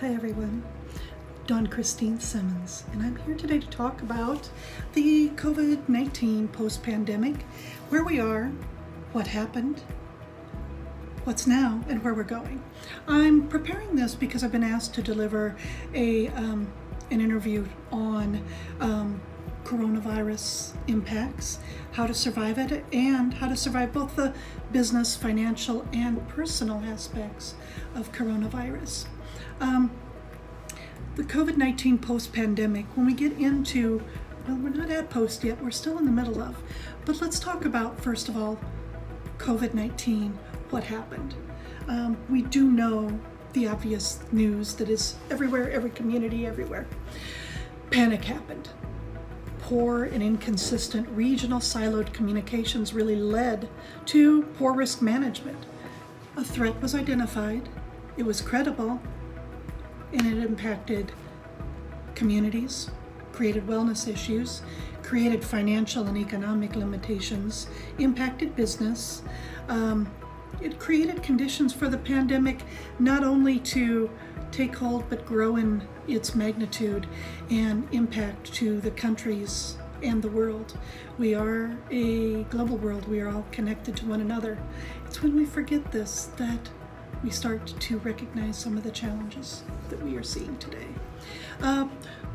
Hi everyone, Dawn Christine Simmons, and I'm here today to talk about the COVID-19 post-pandemic, where we are, what happened, what's now, and where we're going. I'm preparing this because I've been asked to deliver an interview on coronavirus impacts, how to survive it, and how to survive both the business, financial, and personal aspects of coronavirus. The COVID-19 post-pandemic, when we get into, well, we're not at post yet, we're still in the middle of, but let's talk about, first of all, COVID-19, what happened. We do know the obvious news that is everywhere, every community, everywhere. Panic happened. Poor and inconsistent regional siloed communications really led to poor risk management. A threat was identified, it was credible, and it impacted communities, created wellness issues, created financial and economic limitations, impacted business. It created conditions for the pandemic not only to take hold but grow in its magnitude and impact to the countries and the world. We are a global world. We are all connected to one another. It's when we forget this that we start to recognize some of the challenges that we are seeing today.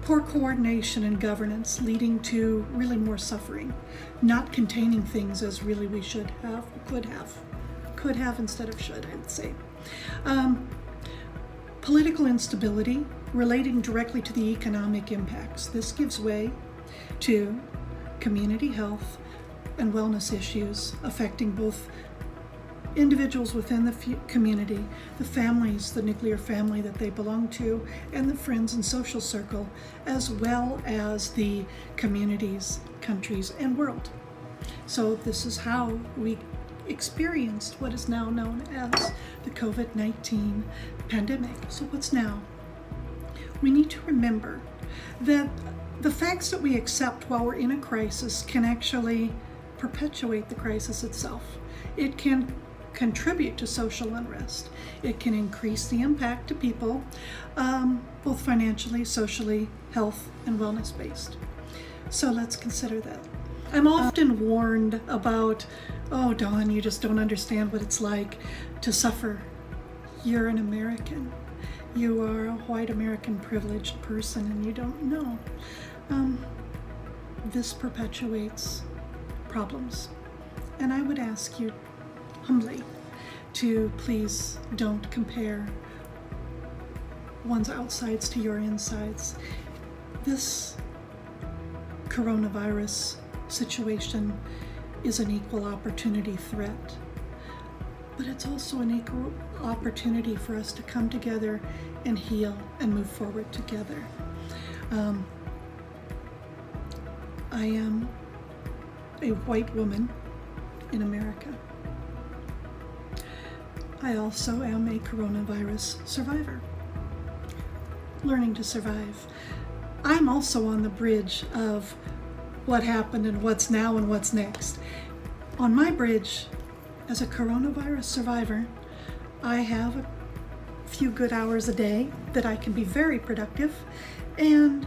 Poor coordination and governance leading to really more suffering, not containing things as really we should have, could have instead of should, I would say. Political instability relating directly to the economic impacts. This gives way to community health and wellness issues affecting both individuals within the community, the families, the nuclear family that they belong to, and the friends and social circle, as well as the communities, countries, and world. So this is how we experienced what is now known as the COVID-19 pandemic. So what's now? We need to remember that the facts that we accept while we're in a crisis can actually perpetuate the crisis itself. It can contribute to social unrest. It can increase the impact to people, both financially, socially, health, and wellness based. So let's consider that. I'm often warned about, oh, Dawn, you just don't understand what it's like to suffer. You're an American. You are a white American privileged person and you don't know. This perpetuates problems. And I would ask you humbly to please don't compare one's outsides to your insides. This coronavirus situation is an equal opportunity threat, but it's also an equal opportunity for us to come together and heal and move forward together. I am a white woman in America. I also am a coronavirus survivor, learning to survive. I'm also on the bridge of what happened and what's now and what's next. On my bridge, as a coronavirus survivor, I have a few good hours a day that I can be very productive, and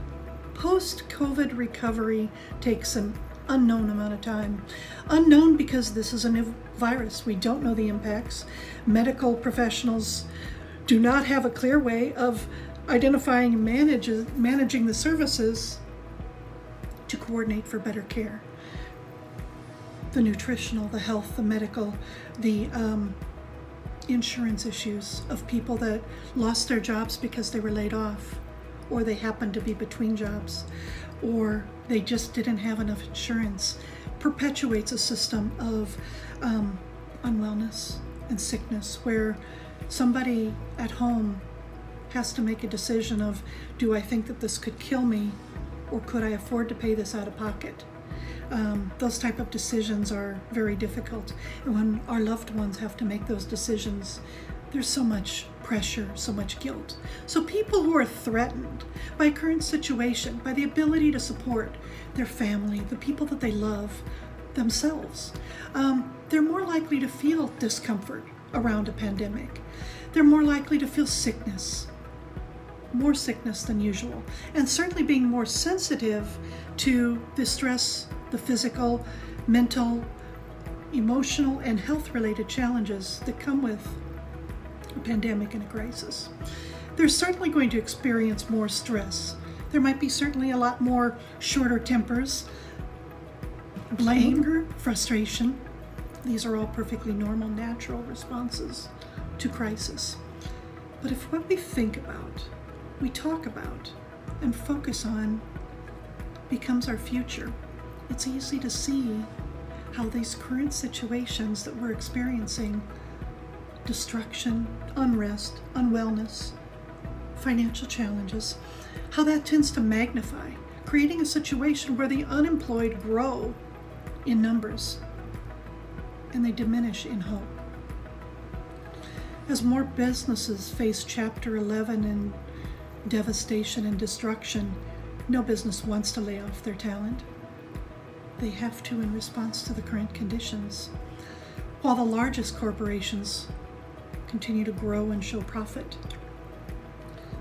post-COVID recovery takes an unknown amount of time. Unknown because this is a new virus. We don't know the impacts. Medical professionals do not have a clear way of identifying and managing the services to coordinate for better care. The nutritional, the health, the medical, the insurance issues of people that lost their jobs because they were laid off, or they happened to be between jobs, or they just didn't have enough insurance, perpetuates a system of unwellness and sickness where somebody at home has to make a decision of, do I think that this could kill me, or could I afford to pay this out of pocket? Those type of decisions are very difficult. And when our loved ones have to make those decisions, there's so much pressure, so much guilt. So people who are threatened by a current situation, by the ability to support their family, the people that they love, themselves, they're more likely to feel discomfort around a pandemic. They're more likely to feel sickness. more sickness than usual, and certainly being more sensitive to the stress, the physical, mental, emotional, and health-related challenges that come with a pandemic and a crisis. They're certainly going to experience more stress. There might be certainly a lot more shorter tempers, anger, frustration. These are all perfectly normal, natural responses to crisis. But if what we think about, we talk about, and focus on becomes our future, it's easy to see how these current situations that we're experiencing, destruction, unrest, unwellness, financial challenges, how that tends to magnify, creating a situation where the unemployed grow in numbers and they diminish in hope. As more businesses face Chapter 11 and devastation and destruction, no business wants to lay off their talent. They have to in response to the current conditions, while the largest corporations continue to grow and show profit.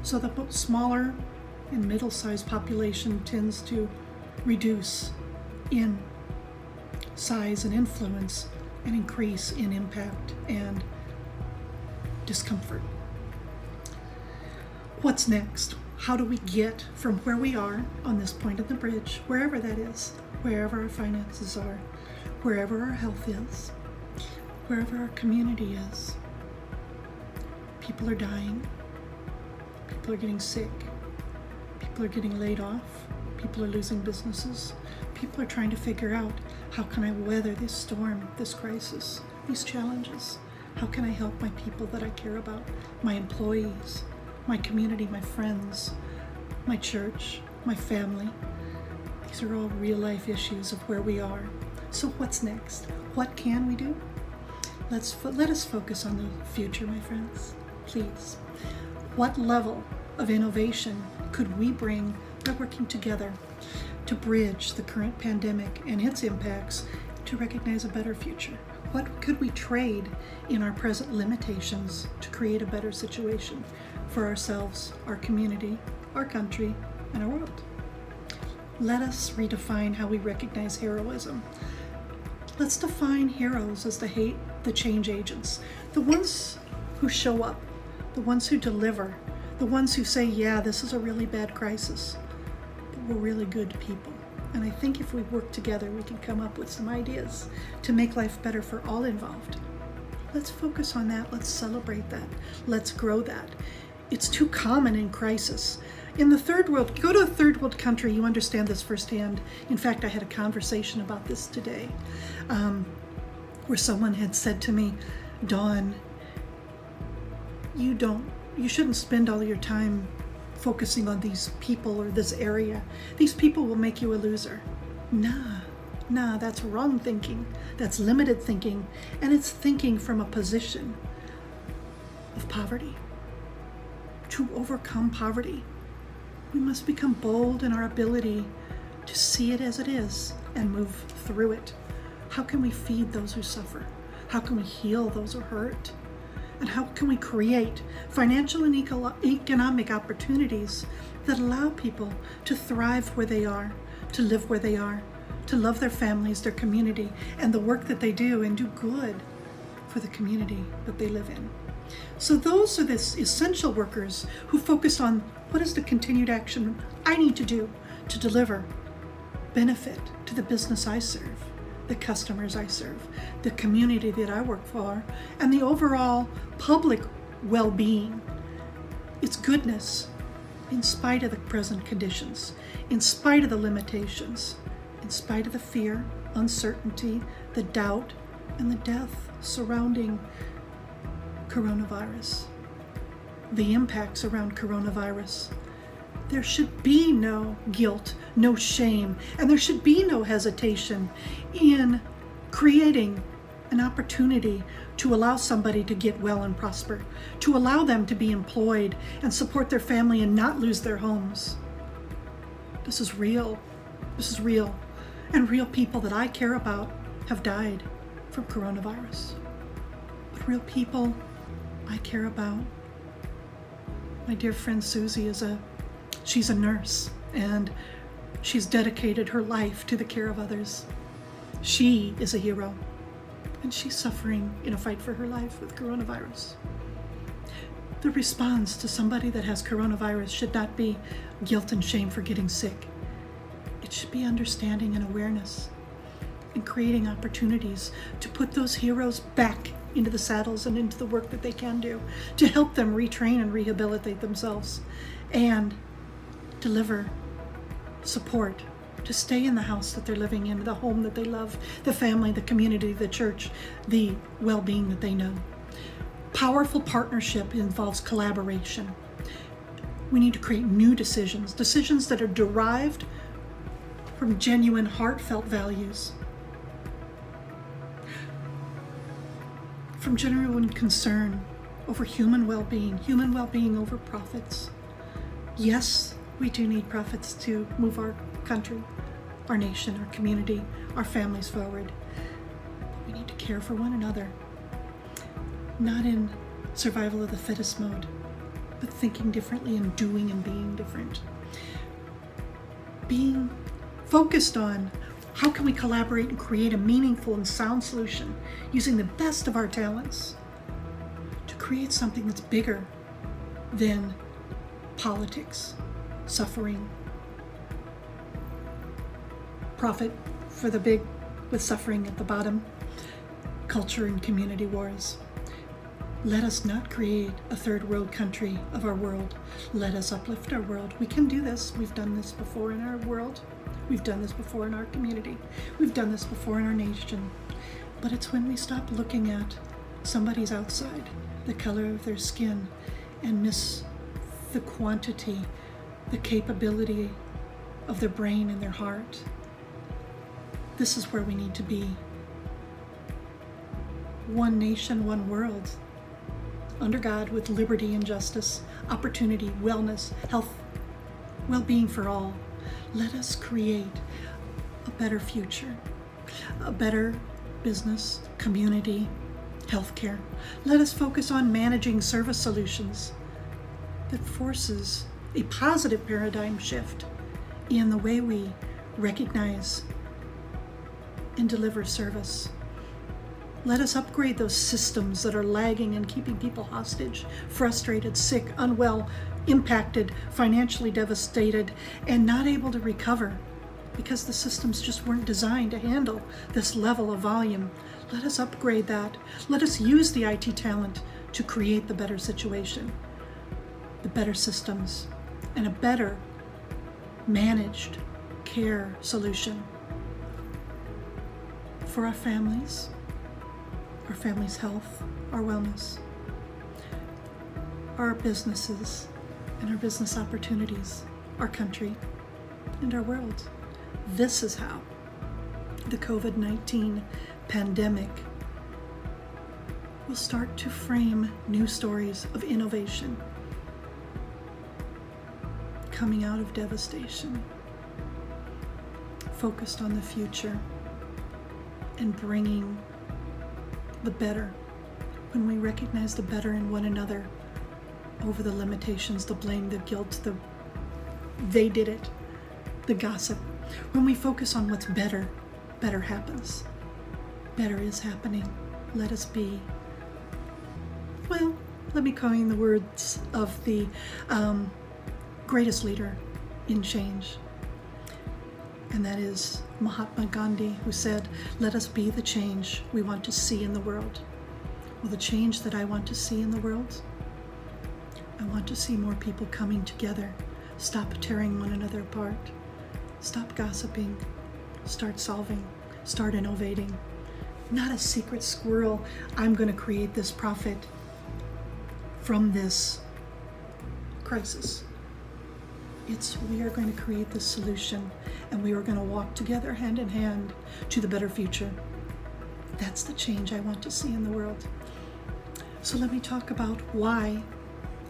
So the smaller and middle-sized population tends to reduce in size and influence and increase in impact and discomfort. What's next? How do we get from where we are on this point of the bridge, wherever that is, wherever our finances are, wherever our health is, wherever our community is? People are dying. People are getting sick. People are getting laid off. People are losing businesses. People are trying to figure out, how can I weather this storm, this crisis, these challenges? How can I help my people that I care about, my employees, my community, my friends, my church, my family? These are all real life issues of where we are. So what's next? What can we do? Let us focus on the future, my friends, please. What level of innovation could we bring by working together to bridge the current pandemic and its impacts to recognize a better future? What could we trade in our present limitations to create a better situation for ourselves, our community, our country, and our world? Let us redefine how we recognize heroism. Let's define heroes as the change agents, the ones who show up, the ones who deliver, the ones who say, yeah, this is a really bad crisis, but we're really good people. And I think if we work together, we can come up with some ideas to make life better for all involved. Let's focus on that. Let's celebrate that. Let's grow that. It's too common in crisis. In the third world, go to a third world country, you understand this firsthand. In fact, I had a conversation about this today, where someone had said to me, Dawn, you shouldn't spend all your time focusing on these people or this area. These people will make you a loser. Nah, that's wrong thinking. That's limited thinking. And it's thinking from a position of poverty. To overcome poverty, we must become bold in our ability to see it as it is and move through it. How can we feed those who suffer? How can we heal those who hurt? And how can we create financial and economic opportunities that allow people to thrive where they are, to live where they are, to love their families, their community, and the work that they do, and do good for the community that they live in? So those are the essential workers who focus on what is the continued action I need to do to deliver benefit to the business I serve, the customers I serve, the community that I work for, and the overall public well-being. It's goodness in spite of the present conditions, in spite of the limitations, in spite of the fear, uncertainty, the doubt, and the death surrounding coronavirus, the impacts around coronavirus. There should be no guilt, no shame, and there should be no hesitation in creating an opportunity to allow somebody to get well and prosper, to allow them to be employed and support their family and not lose their homes. This is real. This is real. And real people that I care about have died from coronavirus. But real people I care about My dear friend Susie she's a nurse, and she's dedicated her life to the care of others. She is a hero, and she's suffering in a fight for her life with coronavirus. The response to somebody that has coronavirus should not be guilt and shame for getting sick. It should be understanding and awareness, and creating opportunities to put those heroes back into the saddles and into the work that they can do to help them retrain and rehabilitate themselves, and deliver support to stay in the house that they're living in, the home that they love, the family, the community, the church, the well-being that they know. Powerful partnership involves collaboration. We need to create new decisions that are derived from genuine, heartfelt values, from genuine concern over human well-being over profits. Yes, we do need profits to move our country, our nation, our community, our families forward. But we need to care for one another, not in survival of the fittest mode, but thinking differently and doing and being different. Being focused on how can we collaborate and create a meaningful and sound solution using the best of our talents to create something that's bigger than politics, suffering, profit for the big with suffering at the bottom, culture and community wars. Let us not create a third world country of our world. Let us uplift our world. We can do this. We've done this before in our world. We've done this before in our community. We've done this before in our nation. But it's when we stop looking at somebody's outside, the color of their skin, and miss the quantity, the capability of their brain and their heart. This is where we need to be. One nation, one world, under God, with liberty and justice, opportunity, wellness, health, well-being for all. Let us create a better future, a better business, community, healthcare. Let us focus on managing service solutions that forces a positive paradigm shift in the way we recognize and deliver service. Let us upgrade those systems that are lagging and keeping people hostage, frustrated, sick, unwell, impacted, financially devastated, and not able to recover because the systems just weren't designed to handle this level of volume. Let us upgrade that. Let us use the IT talent to create the better situation, the better systems, and a better managed care solution for our families' health, our wellness, our businesses and our business opportunities, our country and our world. This is how the COVID-19 pandemic will start to frame new stories of innovation coming out of devastation, focused on the future and bringing the better, when we recognize the better in one another over the limitations, the blame, the guilt, they did it, the gossip. When we focus on what's better, better happens. Better is happening. Let us be. Well, let me coin the words of the greatest leader in change, and that is Mahatma Gandhi, who said, "Let us be the change we want to see in the world." Well, the change that I want to see in the world, I want to see more people coming together, stop tearing one another apart, stop gossiping, start solving, start innovating. Not a secret squirrel, I'm going to create this profit from this crisis. It's we are going to create this solution, and we are going to walk together hand in hand to the better future. That's the change I want to see in the world. So let me talk about why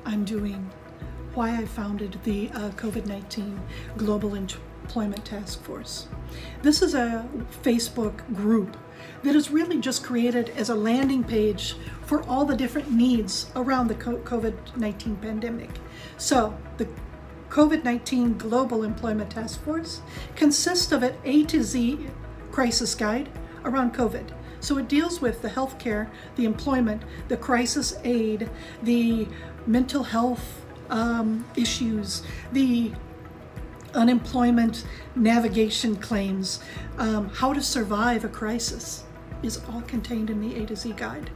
I founded the COVID-19 Global Employment Task Force. This is a Facebook group that is really just created as a landing page for all the different needs around the COVID-19 pandemic. So the COVID-19 Global Employment Task Force consists of an A to Z crisis guide around COVID. So it deals with the healthcare, the employment, the crisis aid, the mental health issues, the unemployment navigation claims, how to survive a crisis is all contained in the A to Z guide.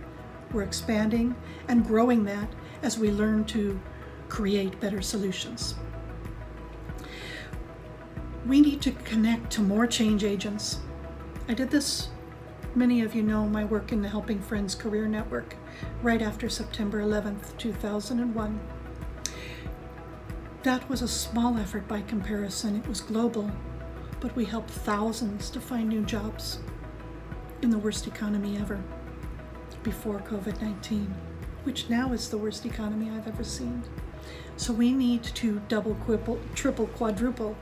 We're expanding and growing that as we learn to create better solutions. We need to connect to more change agents. I did this, many of you know my work in the Helping Friends Career Network right after September 11th, 2001. That was a small effort by comparison. It was global, but we helped thousands to find new jobs in the worst economy ever before COVID-19, which now is the worst economy I've ever seen. So we need to double, triple, quadruple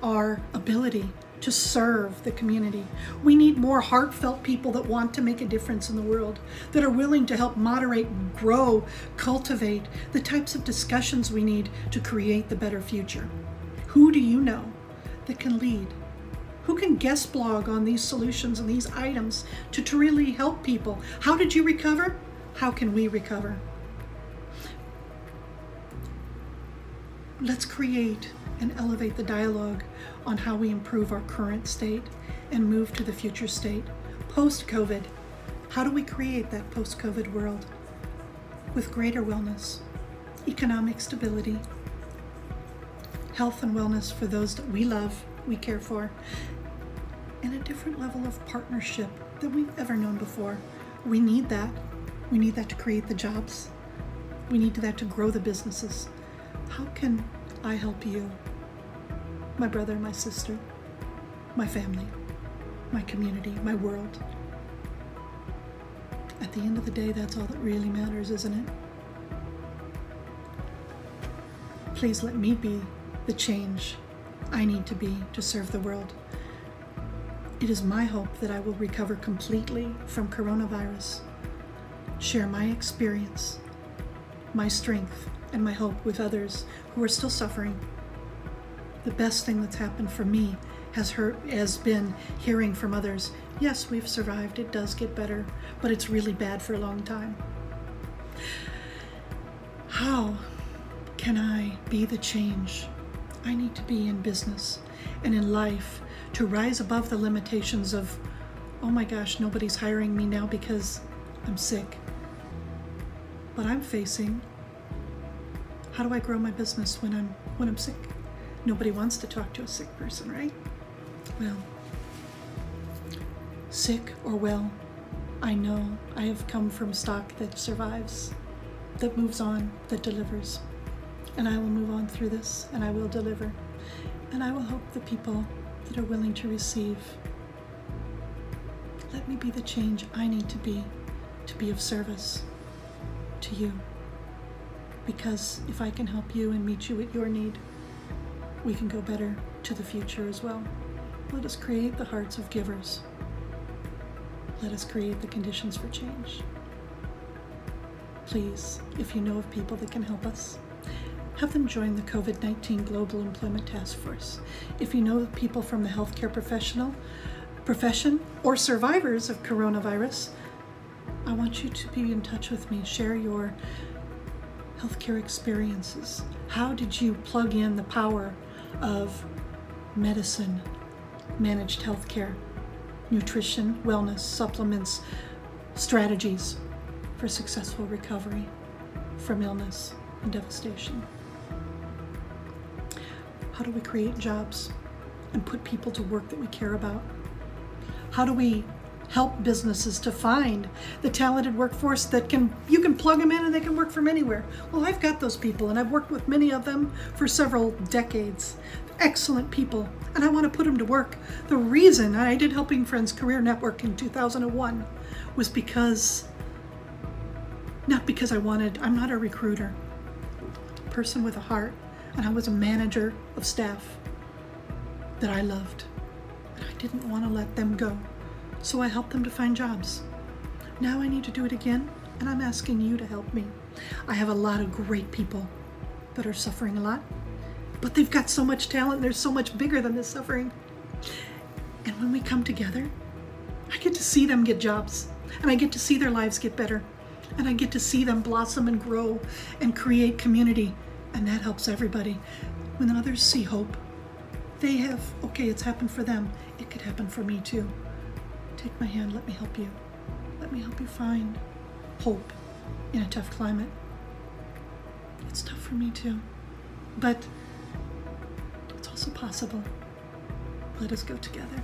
our ability to serve the community. We need more heartfelt people that want to make a difference in the world, that are willing to help moderate, grow, cultivate the types of discussions we need to create the better future. Who do you know that can lead? Who can guest blog on these solutions and these items to really help people? How did you recover? How can we recover? Let's create and elevate the dialogue on how we improve our current state and move to the future state. Post-COVID, how do we create that post-COVID world with greater wellness, economic stability, health and wellness for those that we love, we care for, and a different level of partnership than we've ever known before. We need that. We need that to create the jobs. We need that to grow the businesses. How can I help you? My brother, my sister, my family, my community, my world. At the end of the day, that's all that really matters, isn't it? Please let me be the change I need to be to serve the world. It is my hope that I will recover completely from coronavirus, share my experience, my strength, and my hope with others who are still suffering. The best thing that's happened for me has been hearing from others. Yes, we've survived, it does get better, but it's really bad for a long time. How can I be the change I need to be in business and in life to rise above the limitations of, oh my gosh, nobody's hiring me now because I'm sick. But I'm facing, how do I grow my business when I'm sick? Nobody wants to talk to a sick person, right? Well, sick or well, I know I have come from stock that survives, that moves on, that delivers. And I will move on through this, and I will deliver. And I will help the people that are willing to receive. Let me be the change I need to be of service to you. Because if I can help you and meet you at your need, we can go better to the future as well. Let us create the hearts of givers. Let us create the conditions for change. Please, if you know of people that can help us, have them join the COVID-19 Global Employment Task Force. If you know of people from the healthcare profession or survivors of coronavirus, I want you to be in touch with me. Share your healthcare experiences. How did you plug in the power of medicine, managed healthcare, nutrition, wellness, supplements, strategies for successful recovery from illness and devastation? How do we create jobs and put people to work that we care about? How do we help businesses to find the talented workforce that you can plug them in and they can work from anywhere? Well, I've got those people, and I've worked with many of them for several decades. Excellent people, and I want to put them to work. The reason I did Helping Friends Career Network in 2001 was not because I'm not a recruiter, a person with a heart, and I was a manager of staff that I loved, and I didn't want to let them go So I helped them to find jobs. Now I need to do it again, and I'm asking you to help me. I have a lot of great people that are suffering a lot, but they've got so much talent, and they're so much bigger than this suffering. And when we come together, I get to see them get jobs, and I get to see their lives get better, and I get to see them blossom and grow and create community, and that helps everybody. When others see hope, they have, okay, it's happened for them. It could happen for me too. Take my hand, let me help you. Let me help you find hope in a tough climate. It's tough for me too, but it's also possible. Let us go together.